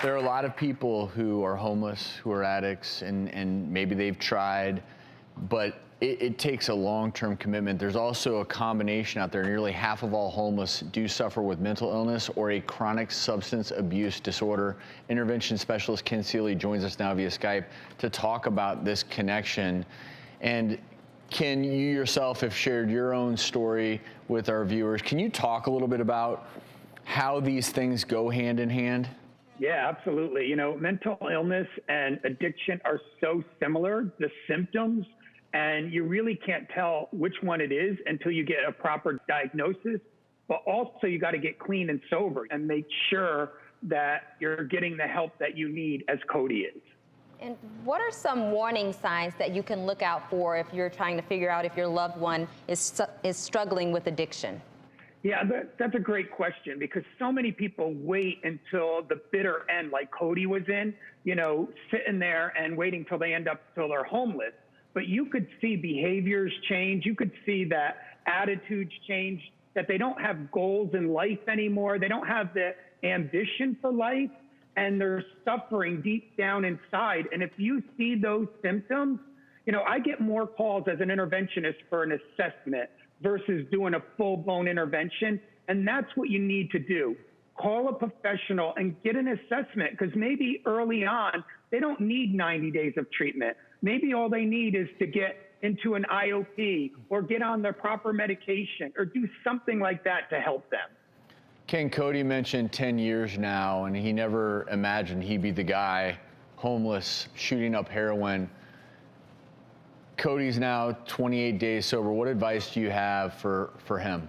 There are a lot of people who are homeless, who are addicts, and maybe they've tried, but it takes a long-term commitment. There's also a combination out there. Nearly half of all homeless do suffer with mental illness or a chronic substance abuse disorder. Intervention specialist Ken Seeley joins us now via Skype to talk about this connection. And Ken, you yourself have shared your own story with our viewers. Can you talk a little bit about how these things go hand in hand? Yeah, absolutely. You know, mental illness and addiction are so similar, the symptoms, and you really can't tell which one it is until you get a proper diagnosis. But also you got to get clean and sober and make sure that you're getting the help that you need, as Cody is. And what are some warning signs that you can look out for if you're trying to figure out if your loved one is struggling with addiction? Yeah, that's a great question, because so many people wait until the bitter end, like Cody was in, you know, sitting there and waiting till they end up till they're homeless. But you could see behaviors change. You could see that attitudes change, that they don't have goals in life anymore. They don't have the ambition for life, and they're suffering deep down inside. And if you see those symptoms, you know, I get more calls as an interventionist for an assessment versus doing a full-blown intervention. And that's what you need to do. Call a professional and get an assessment, because maybe early on, they don't need 90 days of treatment. Maybe all they need is to get into an IOP or get on the proper medication or do something like that to help them. Ken, Cody mentioned 10 years now, and he never imagined he'd be the guy homeless, shooting up heroin. Cody's now 28 days sober. What advice do you have for him?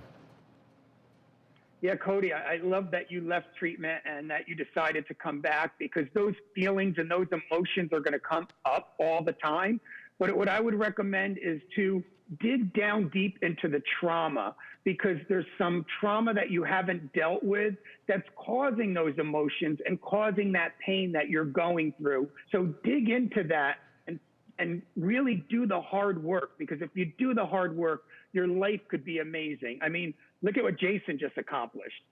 Yeah, Cody, I love that you left treatment and that you decided to come back, because those feelings and those emotions are going to come up all the time. But what I would recommend is to dig down deep into the trauma, because there's some trauma that you haven't dealt with that's causing those emotions and causing that pain that you're going through. So dig into that and really do the hard work, because if you do the hard work, your life could be amazing. I mean, look at what Jason just accomplished.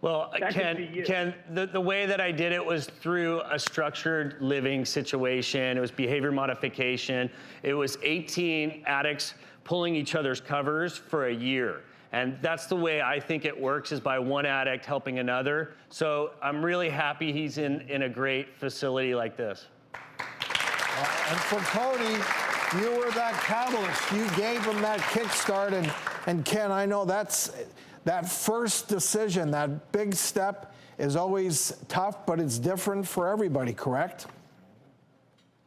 Well, Ken, the way that I did it was through a structured living situation. It was behavior modification. It was 18 addicts pulling each other's covers for a year. And that's the way I think it works, is by one addict helping another. So I'm really happy he's in a great facility like this. And for Cody, you were that catalyst. You gave him that kickstart. And Ken, I know that first decision, that big step, is always tough, but it's different for everybody, correct?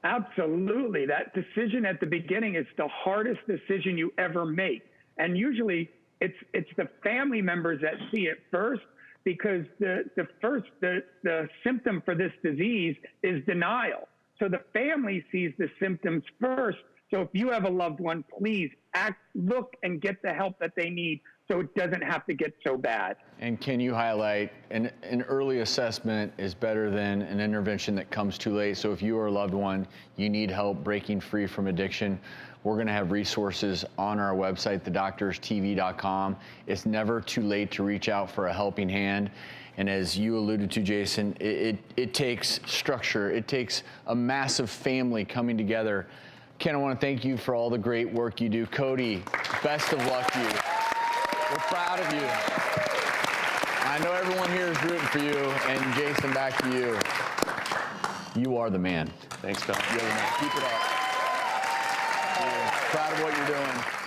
Absolutely. That decision at the beginning is the hardest decision you ever make. And usually it's the family members that see it first, because the symptom for this disease is denial. So the family sees the symptoms first. So if you have a loved one, please look and get the help that they need, so it doesn't have to get so bad. And can you highlight, an early assessment is better than an intervention that comes too late. So if you or a loved one, you need help breaking free from addiction, we're going to have resources on our website, thedoctorstv.com. It's never too late to reach out for a helping hand. And as you alluded to, Jason, it takes structure. It takes a massive family coming together. Ken, I want to thank you for all the great work you do. Cody, best of luck to you. We're proud of you. I know everyone here is rooting for you. And Jason, back to you. You are the man. Thanks, Bill. You're the man. Keep it up. Proud of what you're doing.